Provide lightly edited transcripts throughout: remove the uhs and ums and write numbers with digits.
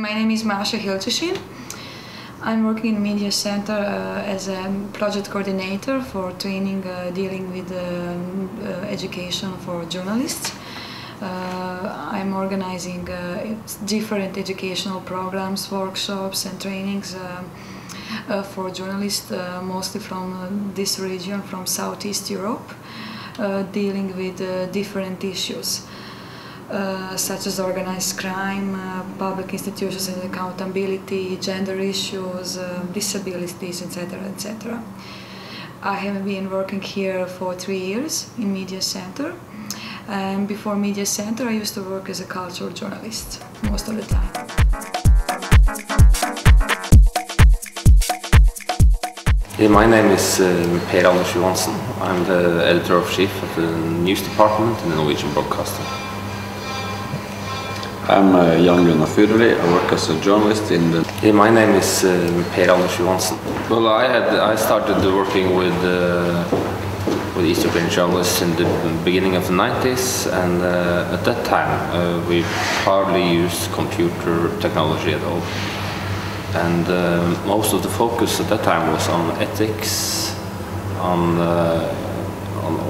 My name is Johansen. I'm working in Media Center as a project coordinator for training dealing with education for journalists. I'm organizing different educational programs, workshops and trainings for journalists, mostly from this region, from Southeast Europe, dealing with different issues. Such as organized crime, public institutions and accountability, gender issues, disabilities, etc., etc. I have been working here for 3 years in Media Center, and before Media Center I used to work as a cultural journalist most of the time. My name is Johansen. I'm the editor-in-chief of the news department in the Norwegian Broadcaster. I'm Gunnar Furuly. I work as a journalist in the... My name is Johansen. Well, I started working with East European journalists in the beginning of the 90s, and at that time we hardly used computer technology at all. And most of the focus at that time was on ethics, on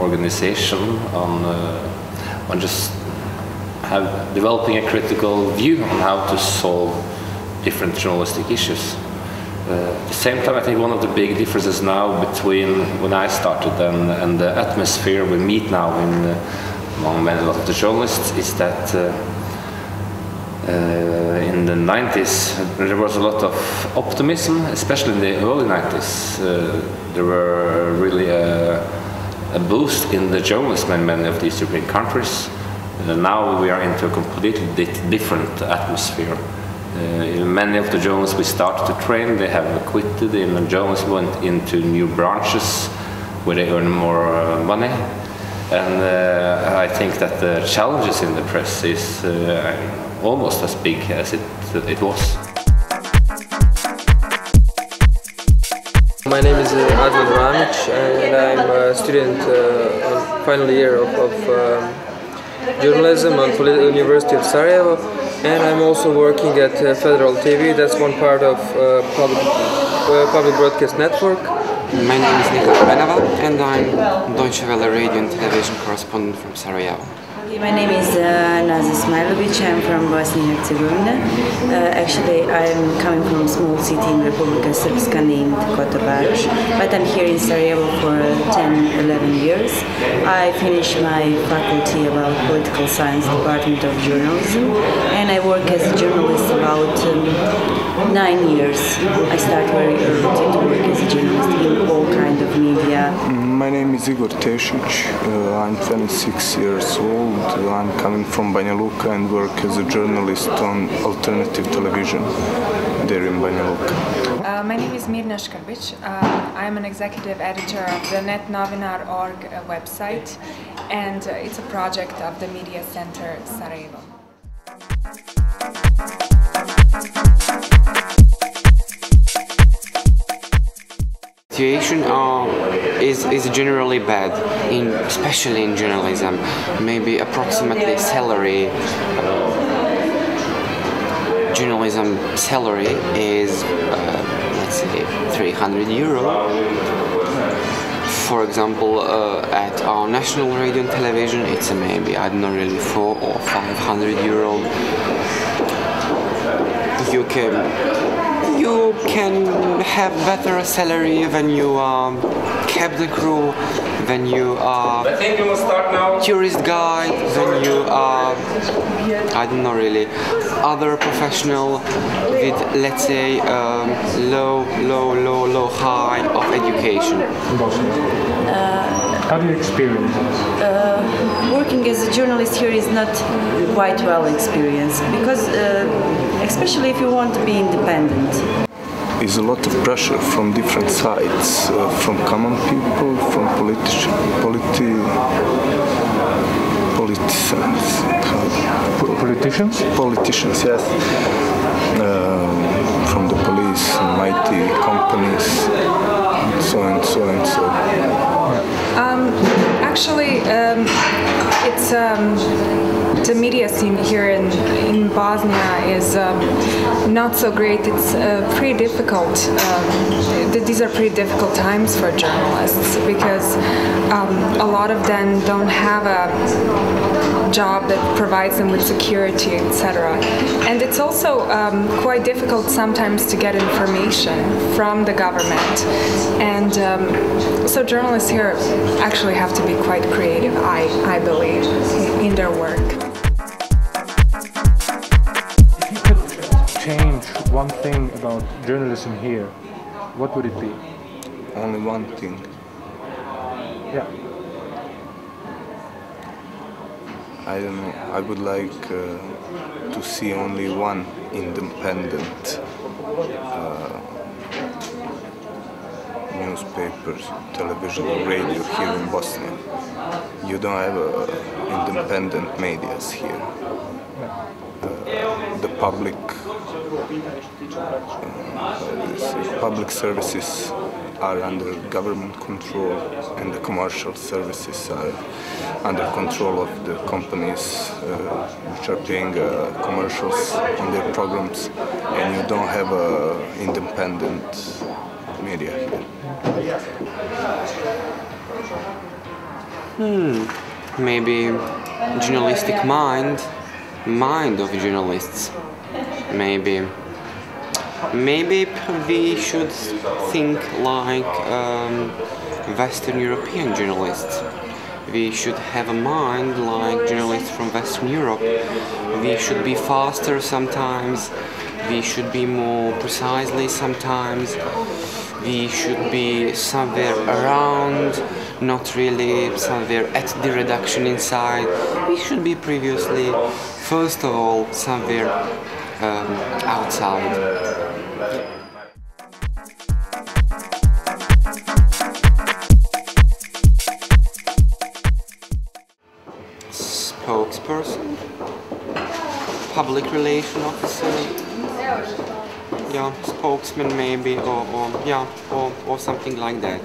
organization, on just developing a critical view on how to solve different journalistic issues. At the same time, I think one of the big differences now between when I started and the atmosphere we meet now among a lot of the journalists is that in the 90s there was a lot of optimism, especially in the early 90s. There were really a boost in the journalism in many of these European countries. Now we are into a completely different atmosphere. Many of the journalists we started to train, they have quitted, and journalists went into new branches where they earn more money. And I think that the challenges in the press is almost as big as it was. My name is Gunnar, and I'm a student on final year of journalism at the University of Sarajevo, and I'm also working at Federal TV. That's one part of public broadcast network. My name is Gunnar, and I'm Deutsche Welle radio and television correspondent from Sarajevo. My name is I'm from Bosnia-Herzegovina. Actually, I'm coming from a small city in Republika Srpska named Kosovo, but I'm here in Sarajevo for 10-11 years. I finished my faculty about political science department of journalism, and I work as a journalist about 9 years. I start very early to work as a journalist in all kinds of media. My name is Igor Tešić. I'm 26 years old. I'm coming from Banja Luka and work as a journalist on alternative television there in Banja Luka. My name is Mirna Škrbić. I'm an executive editor of the netnovinar.org website, and it's a project of the Media Center Sarajevo. Situation is generally bad, especially in journalism. Maybe approximately salary, journalism salary is let's say 300 euro. For example, at our national radio and television, it's maybe, I don't know, really 400 or 500 euro. You can have better salary when you cab the crew, when you are tourist guide, when you are, I don't know really, other professional with, let's say, low high of education. How do you experience it? Working as a journalist here is not quite well experienced, because especially if you want to be independent. There's a lot of pressure from different sides, from common people, from politicians, yes, from the police, mighty companies, and so and so and so. Actually, it's the media scene here in Bosnia is not so great. It's pretty difficult. These are pretty difficult times for journalists because a lot of them don't have a job that provides them with security, etc. And it's also quite difficult sometimes to get information from the government. And so journalists here actually have to be quite creative, I believe, in their work. If you could change one thing about journalism here, what would it be? Only one thing. Yeah. I don't know. I would like to see only one independent newspapers, television, radio here in Bosnia. You don't have independent medias here. The public services are under government control, and the commercial services are under control of the companies which are paying commercials on their programs, and you don't have independent media here. Maybe journalistic mind of journalists. Maybe we should think like Western European journalists. We should have a mind like journalists from Western Europe. We should be faster sometimes. We should be more precisely sometimes. We should be somewhere around, not really somewhere at the redaction inside. We should be previously, first of all, somewhere outside. Spokesperson, public relation officer, yeah, spokesman maybe, or something like that.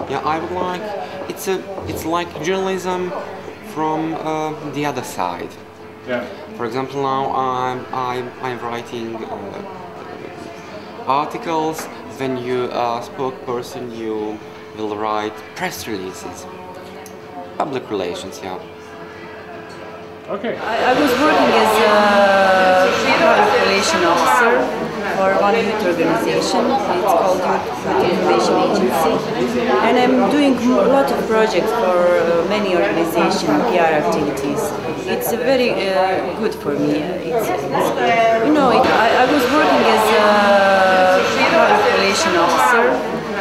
Yeah, I would like. It's like journalism from the other side. Yeah. For example, now I'm writing articles. When you are a spokesperson, you will write press releases. Public relations, yeah. Okay. I was working as a public relation officer for one youth organization. It's called Youth Information Agency, and I'm doing a lot of projects for many organizations, PR activities. It's very good for me. I was working as a public relation officer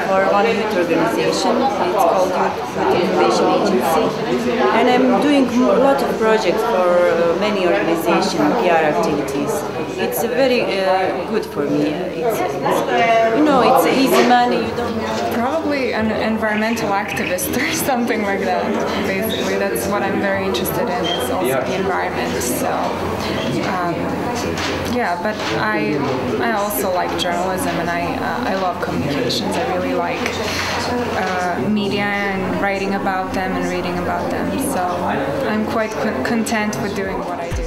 for one youth organization. It's called Youth Information Agency, and I'm doing a lot of projects for many organizations, PR activities. It's very good for me. It's easy money. You don't. Probably an environmental activist or something like that. Basically, that's what I'm very interested in. Is also the environment. So, yeah. But I also like journalism, and I love communications. I really like media and writing about them and reading about them. So I'm quite content with doing what I do.